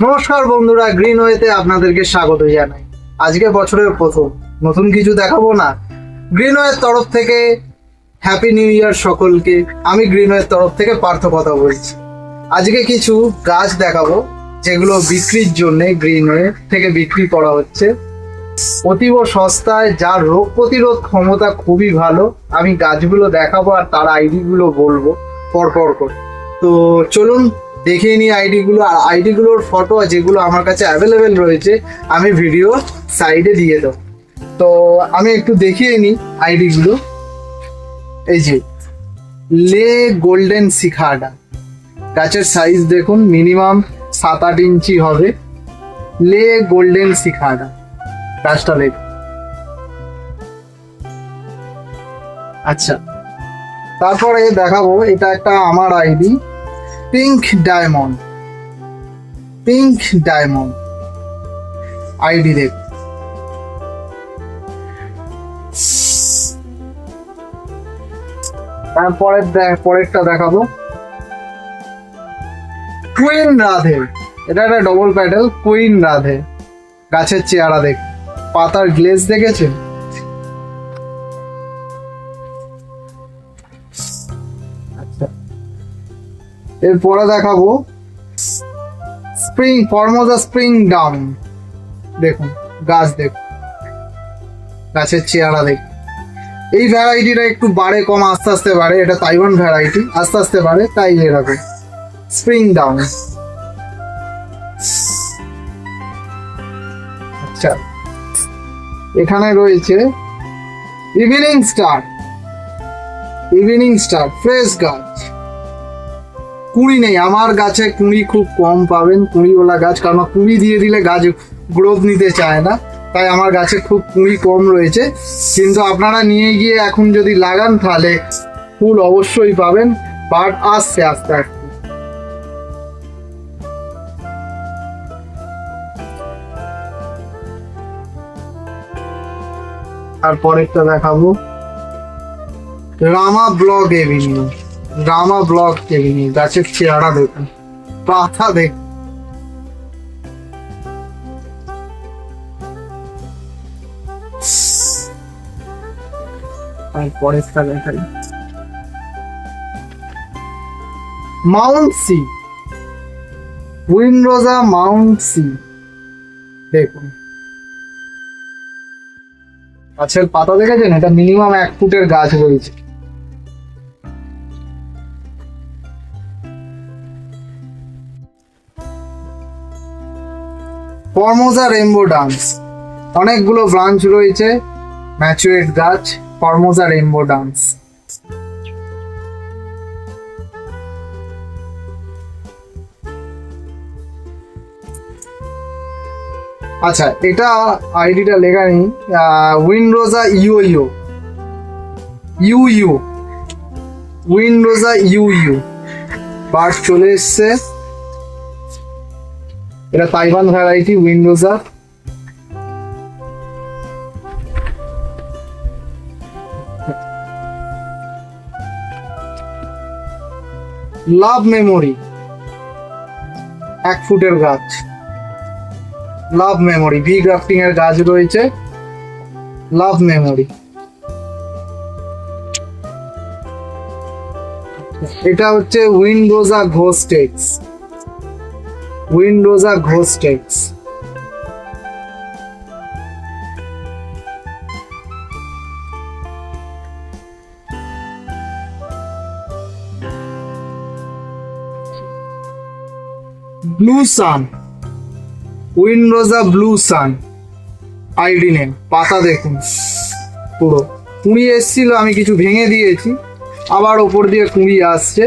নমস্কার বন্ধুরা, গ্রিনওয়েতে আপনাদেরকে স্বাগত জানাই। আজকে বছরের প্রথম নতুন কিছু দেখাবো না। গ্রিনওয়ের তরফ থেকে হ্যাপি নিউ ইয়ার সকলকে। আমি গ্রিনওয়ের তরফ থেকে পার্থ কথা বলছি। আজকে কিছু গাছ দেখাবো যেগুলো বিক্রির জন্য গ্রিনওয়ে থেকে বিক্রি করা হচ্ছে অতীব সস্তায়, যার রোগ প্রতিরোধ ক্ষমতা খুবই ভালো। আমি গাছগুলো দেখাবো আর তার আইডিগুলো বলবো পরপর করে। তো চলুন দেখিয়ে নিই আইডিগুলো, আর আইডিগুলোর ফটো যেগুলো আমার কাছে অ্যাভেলেবেল রয়েছে আমি ভিডিও সাইডে দিয়ে দেবো। তো আমি একটু দেখিয়ে নিই আইডিগুলো। এই যে লে গোল্ডেন সিখাডা, গাছের সাইজ দেখুন মিনিমাম 7-8 ইঞ্চি হবে। লে গোল্ডেন সিখাডা গাছটা দেখুন। আচ্ছা, তারপরে দেখাবো এটা একটা আমার ID, pink diamond. Pink diamond ID দেখ। তারপরে পরেরটা দেখাবো কুইন রাধে। এটা একটা ডবল প্যাডেল কুইন রাধে। গাছের চেহারা দেখ, পাতার গ্লেজ দেখেছেন? আচ্ছা, এরপরে দেখাবো স্প্রিং ফরমোজা স্প্রিং ডাউন। দেখুন গাছ দেখুন, গাছের চেহারা দেখুন। এই ভ্যারাইটিটা একটু বাড়ে কম আস্তে আস্তে বাড়ে, এটা তাইওয়ান ভ্যারাইটি, আস্তে আস্তে বাড়ে, তাই এরকম স্প্রিং ডাউন। আচ্ছা, এখানে রয়েছে evening star. Evening star fresh গাছ, কুঁড়ি নেই আমার গাছে, কুঁড়ি খুব কম পাবেন, কুঁড়িওয়ালা গাছ, কারণ কুঁড়ি দিয়ে দিলে গাছ গ্রোথ নিতে চায় না, তাই আমার গাছে খুব কুঁড়ি কম রয়েছে। কিন্তু আপনারা নিয়ে গিয়ে এখন যদি লাগান তাহলে ফুল অবশ্যই পাবেন, বাট আসছে আস্তে আস্তে। আর পরেরটা দেখাবো রামা ব্লক এভিনিউ। রামা ব্লক এভিনিউ, গাছের চেহারা দেখুন, পাতা দেখুন। আর পরেরটা দেখাই মাউন্ট সি। উইনরোজা মাউন্ট সি দেখুন, গাছের পাতা দেখেছেন? এটা মিনিমাম 1 ফুটের গাছ রয়েছে। ফরমোজা রেইনবো ডান্স, অনেকগুলো ব্রাঞ্চ রয়েছে, ম্যাচুরেট গাছ। Formosa rainbow dance. আচ্ছা, এটা আইডিটা লেখা নেই, উইনরোজা ইউ ইউ ইউ ইউ উইনরোজা ইউ ইউ বার্ড চলে এসছে। এটা Taiwan variety Winrosa. Love memory 1 ফুটের গাছ। লাভ মেমোরি ভি গ্রাফটিং এর গাছ রয়েছে। লাভ মেমোরি। এটা হচ্ছে উইনরোজা ঘোস্টেক্স। উইনরোজা ঘোস্টেক্স। ব্লু সান। উইনরোজা ব্লু সান আইডি নেম। পাতা দেখুন পুরো কুঁড়ি এসছিল, আমি কিছু ভেঙে দিয়েছি, আবার ওপর দিয়ে কুঁড়ি আসছে।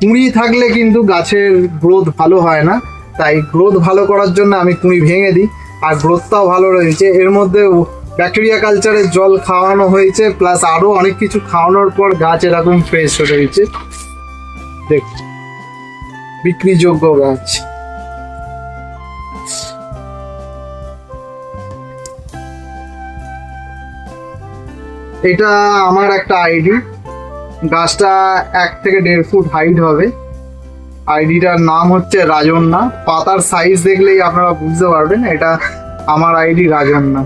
কুঁড়ি থাকলে কিন্তু গাছের গ্রোথ ভালো হয় না, তাই গ্রোথ ভালো করার জন্য আমি কুঁড়ি ভেঙে দিই। আর গ্রোথটাও ভালো রয়েছে। এর মধ্যে ব্যাকটেরিয়া কালচারের জল খাওয়ানো হয়েছে, প্লাস আরও অনেক কিছু খাওয়ানোর পর গাছ এরকম ফ্রেশ হয়ে রয়েছে। দেখুন বিক্রিযোগ্য গাছ। এটা আমার একটা আইডি, গাছটা 1 থেকে 1.5 ফুট হাইট হবে। আইডিটার নাম হচ্ছে রাজন্যা। পাতার সাইজ দেখলেই আপনারা বুঝতে পারবেন এটা আমার আইডি রাজন্যা।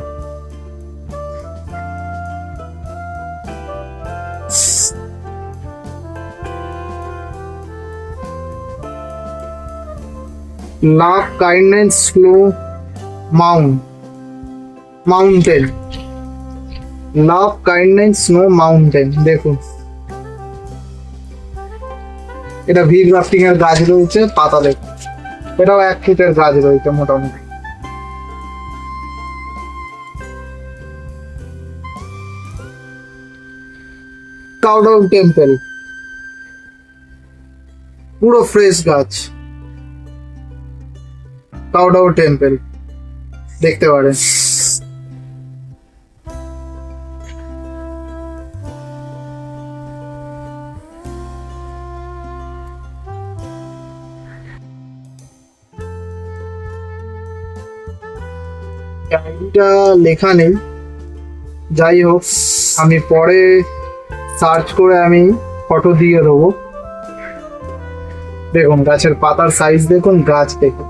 লাভ কাইন্ডনেস স্লো মাউন্টেন, লাভ কাইন্ডনেস স্নো মাউন্টেন। দেখুন এটা ভি গ্রাফটিং এর গাছ রয়েছে, পাতা দেখুন এটাও 1 ফিটের গাছ রয়েছে মোটামুটি। কাউডাউ টেম্পল পুরো ফ্রেশ গাছ, কাউডাউ টেম্পল দেখতে পারেন। আইডিটা লেখা নেই, যাই হোক আমি পরে সার্চ করে আমি ফটো দিয়ে দেবো। দেখুন গাছের পাতার সাইজ দেখুন, গাছ দেখুন।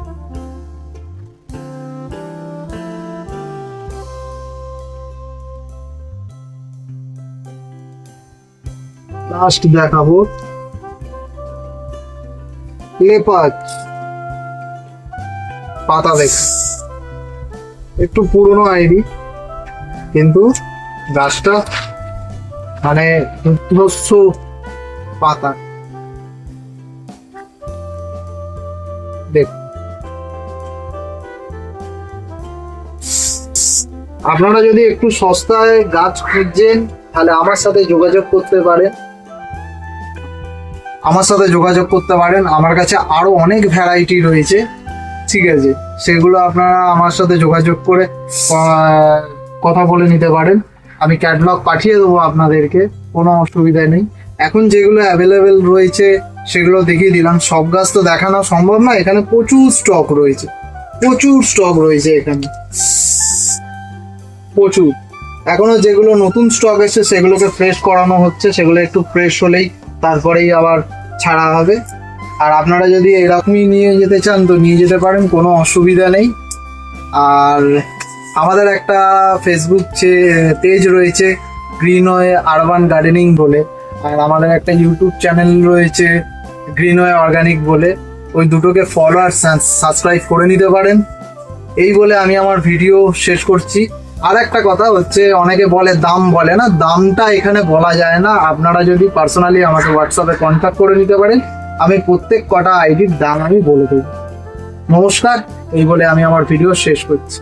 লাস্ট দেখাবো লেপাজ, পাতা দেখুন একটু পুরনো আইডি কিন্তু গাছটা মানে দুর্ধর্ষ পাতা দেখ। আপনারা যদি একটু সস্তায় গাছ খুঁজছেন তাহলে আমার সাথে যোগাযোগ করতে পারেন, আমার কাছে আরো অনেক ভ্যারাইটি রয়েছে, ঠিক আছে? সেগুলো আপনারা আমার সাথে যোগাযোগ করে কথা বলে নিতে পারেন। আমি ক্যাটালগ পাঠিয়ে দেবো আপনাদেরকে, কোনো অসুবিধা নেই। এখন যেগুলো অ্যাভেলেবেল রয়েছে সেগুলো দেখিয়ে দিলাম। সব গাছ তো দেখানো সম্ভব না, এখানে প্রচুর স্টক রয়েছে এখানে প্রচুর। এখনো যেগুলো নতুন স্টক এসেছে সেগুলোকে ফ্রেশ করানো হচ্ছে, সেগুলো একটু ফ্রেশ হলেই তারপরেই আবার ছাড়া হবে। আর আপনারা যদি এরকমই নিয়ে যেতে চান তো নিয়ে যেতে পারেন, কোনো অসুবিধা নেই। আর আমাদের একটা ফেসবুক পেজ রয়েছে গ্রিনওয়ে আরবান গার্ডেনিং বলে, আর আমাদের একটা ইউটিউব চ্যানেল রয়েছে গ্রিনওয়ে অর্গানিক বলে। ওই দুটোকে ফলো আর সাবস্ক্রাইব করে নিতে পারেন। এই বলে আমি আমার ভিডিও শেষ করছি। আর একটা কথা হচ্ছে, অনেকে বলে দাম বলে না, দামটা এখানে বলা যায় না। আপনারা যদি পার্সোনালি আমাকে হোয়াটসঅ্যাপে কন্ট্যাক্ট করে নিতে পারেন, আমি প্রত্যেক কটা আইডির দাম আমি বলে দেবো। নমস্কার, এই বলে আমি আমার ভিডিও শেষ করছি।